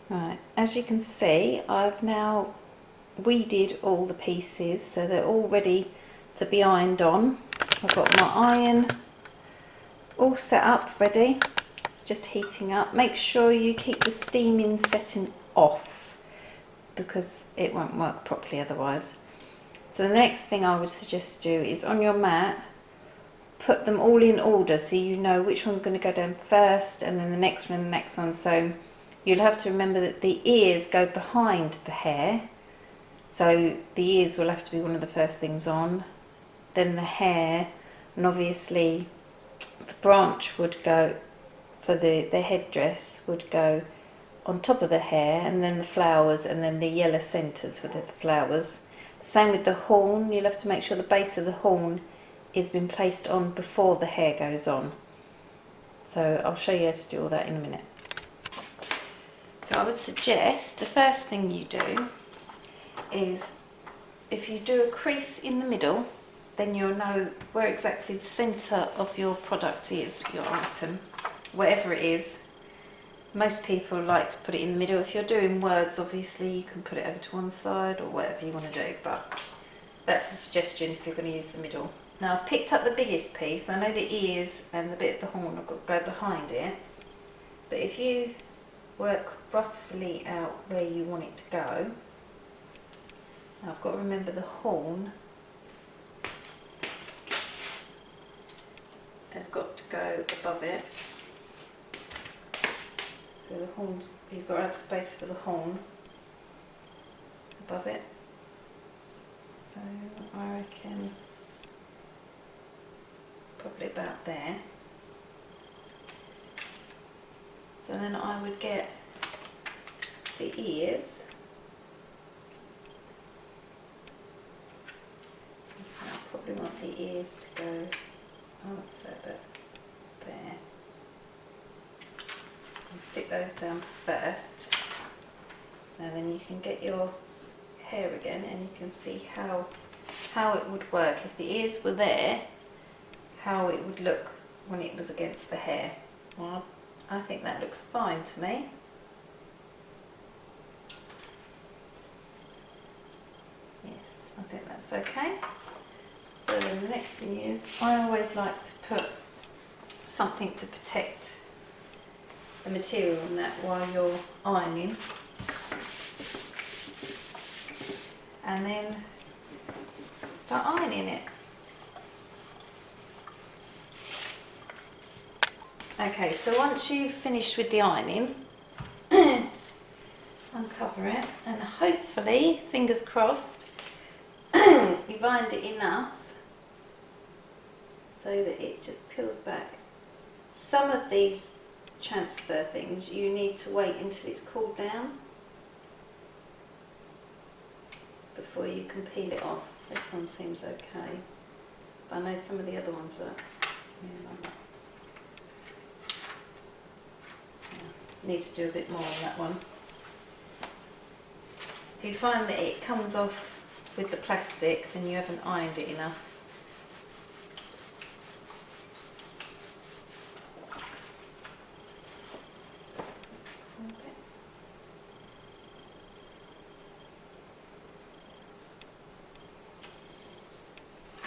Right, as you can see, I've now weeded all the pieces so they're all ready to be ironed on. I've got my iron all set up, ready. It's just heating up. Make sure you keep the steaming setting off because it won't work properly otherwise. So the next thing I would suggest do is on your mat, put them all in order so you know which one's going to go down first and then the next one and the next one. So you'll have to remember that the ears go behind the hair. So the ears will have to be one of the first things on, then the hair, and obviously the branch would go, for the headdress would go on top of the hair, and then the flowers, and then the yellow centres for the flowers. Same with the horn, you'll have to make sure the base of the horn is been placed on before the hair goes on. So I'll show you how to do all that in a minute. So I would suggest the first thing you do is, if you do a crease in the middle, then you'll know where exactly the centre of your product is, your item, whatever it is. Most people like to put it in the middle. If you're doing words, obviously you can put it over to one side or whatever you want to do, but that's the suggestion if you're going to use the middle. Now I've picked up the biggest piece. I know the ears and the bit of the horn have got to go behind it, but if you work roughly out where you want it to go, now I've got to remember the horn has got to go above it. So the horns, you've got to have space for the horn above it. So I reckon probably about there. So then I would get the ears. So I probably want the ears to go, oh, so about there. And stick those down first. Now then you can get your hair again and you can see how it would work if the ears were there, how it would look when it was against the hair. Well, I think that looks fine to me. Yes, I think that's okay. So then the next thing is, I always like to put something to protect the material on that while you're ironing. And then start ironing it. Okay, so once you've finished with the ironing, uncover it and hopefully, fingers crossed, you've ironed it enough so that it just peels back. Some of these transfer things you need to wait until it's cooled down before you can peel it off. This one seems okay, but I know some of the other ones are, need to do a bit more on that one. If you find that it comes off with the plastic, then you haven't ironed it enough.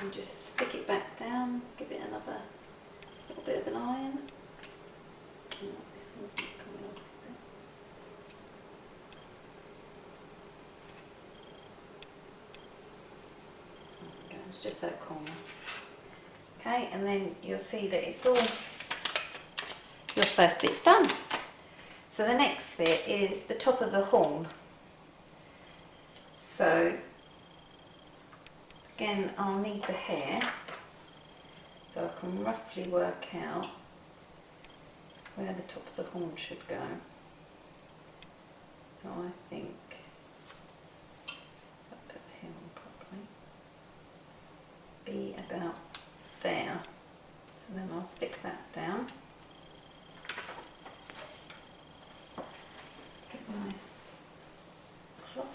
And just stick it back down, give it another little bit of an iron. Oh, this one's not coming off. There we go, it's just that corner. Okay, and then you'll see that it's all, your first bit's done. So the next bit is the top of the horn. So again, I'll need the hair, so I can roughly work out where the top of the horn should go. So I think, if I put the hair on properly, be about there. So then I'll stick that down. Get my cloth,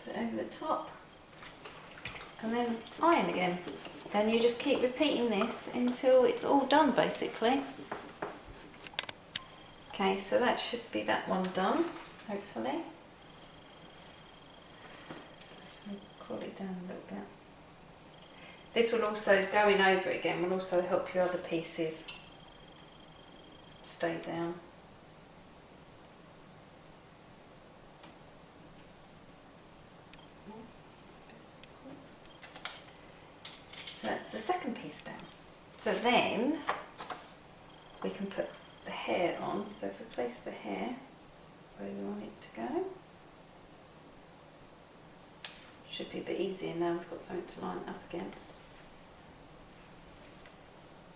put it over the top, and then iron again. And you just keep repeating this until it's all done basically. Okay, so that should be that one done, hopefully. I'll cool it down a little bit. This will also, going over it again, will also help your other pieces stay down. So that's the second piece down. So then we can put the hair on. So if we place the hair where we want it to go, should be a bit easier now we've got something to line it up against.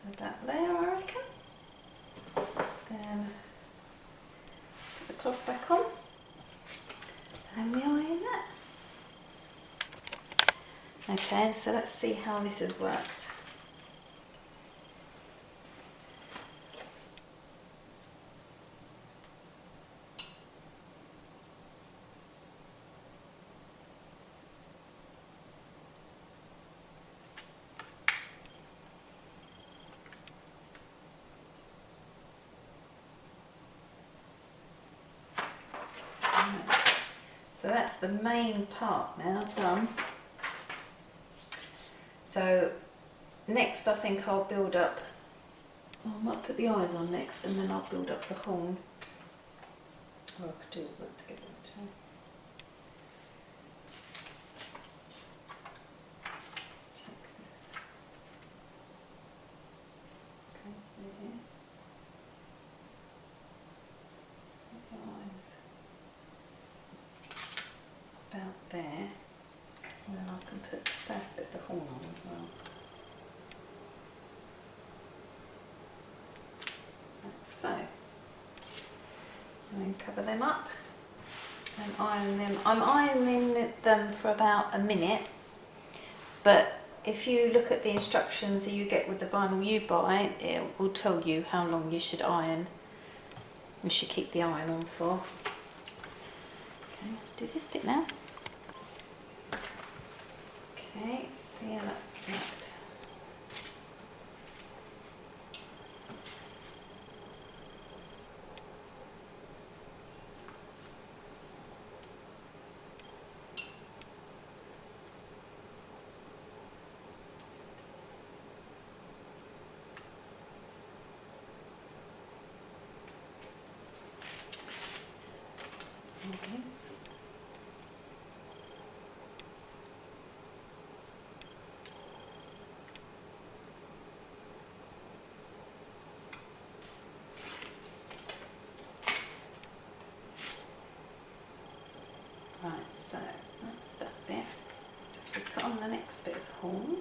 So that there, I reckon. Then put the cloth back on, and then we iron that. Okay, so let's see how this has worked. So that's the main part now done. So next I think I'll build up, I might put the eyes on next and then I'll build up the horn. Or I could do all that together too. Check this. Okay, there. The eyes about there. And then I can put the first bit of the horn on as well. Like so. And then cover them up and iron them. I'm ironing them for about a minute, but if you look at the instructions that you get with the vinyl you buy, it will tell you how long you should iron. You should keep the iron on for. Okay, let's do this bit now. Okay, see how that's worked. Okay. Right, so that's that bit. So if we put on the next bit of horn.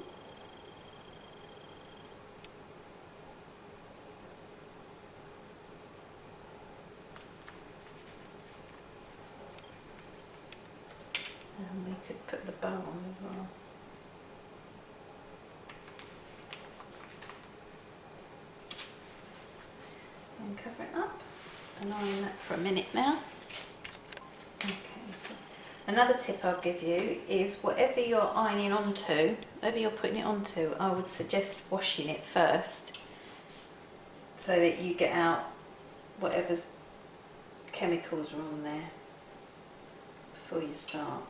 And we could put the bow on as well. And cover it up and iron that for a minute now. Okay, so another tip I'll give you is whatever you're ironing onto, whatever you're putting it onto, I would suggest washing it first so that you get out whatever's chemicals are on there before you start.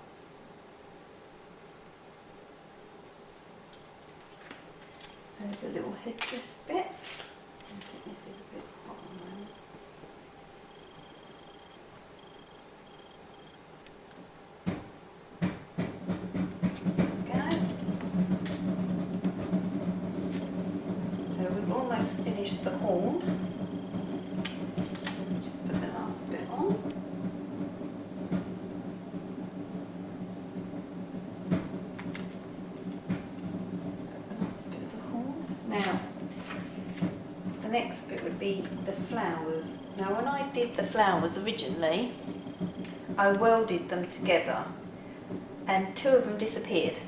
There's a little headdress bit. I think this is a bit hot on there. Almost finished the horn. Just put the last bit on. The last bit of the horn. Now, the next bit would be the flowers. Now, when I did the flowers originally, I welded them together, and two of them disappeared.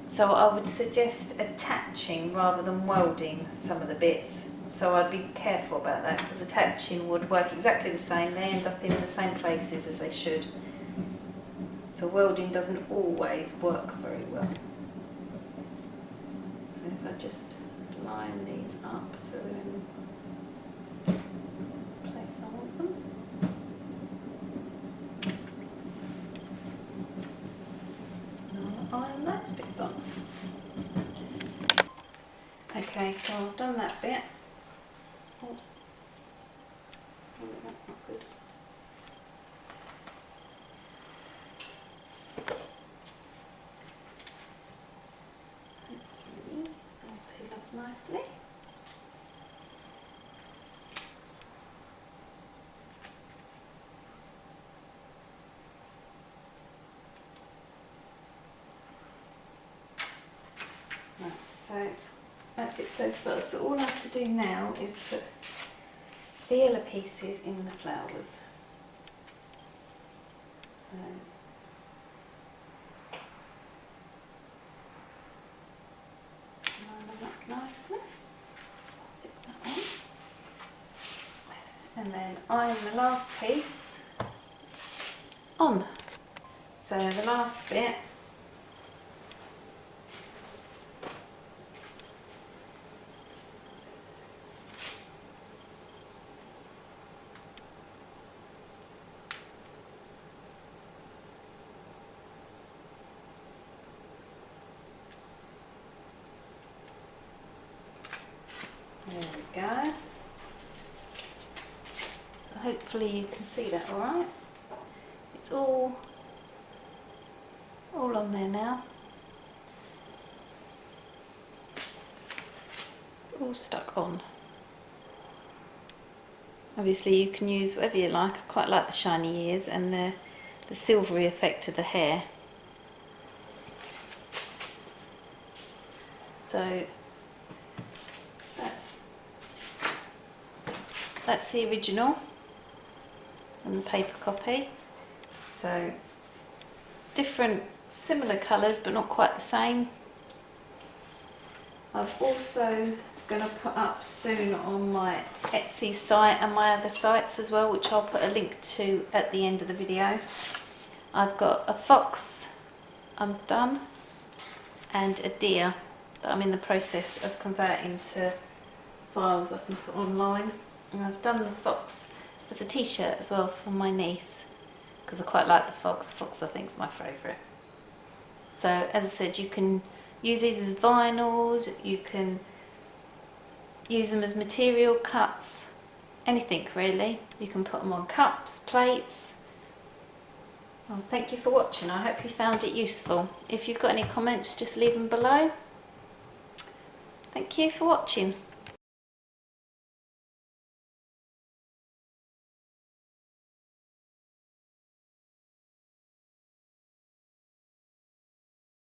So I would suggest attaching rather than welding some of the bits. So I'd be careful about that, because attaching would work exactly the same. They end up in the same places as they should. So welding doesn't always work very well. So if I just line these up so they're in place I want them. iron those bits on. Okay, so I've done that bit. Oh, that's not good. Hopefully that'll peel off nicely. Right, so that's it so far. So all I have to do now is put the yellow pieces in the flowers. Line them up nicely. Stick that on. And then iron the last piece on. So the last bit, there we go. So hopefully you can see that all right. It's all on there now. It's all stuck on. Obviously you can use whatever you like. I quite like the shiny ears and the silvery effect of the hair. So that's the original and the paper copy. So different, similar colours but not quite the same. I've also going to put up soon on my Etsy site and my other sites as well, which I'll put a link to at the end of the video. I've got a fox I'm done and a deer that I'm in the process of converting to files I can put online. And I've done the fox as a t-shirt as well for my niece because I quite like the fox. Fox I think is my favourite. So as I said, you can use these as vinyls, you can use them as material cuts, anything really. You can put them on cups, plates. Well, thank you for watching. I hope you found it useful. If you've got any comments, just leave them below. Thank you for watching.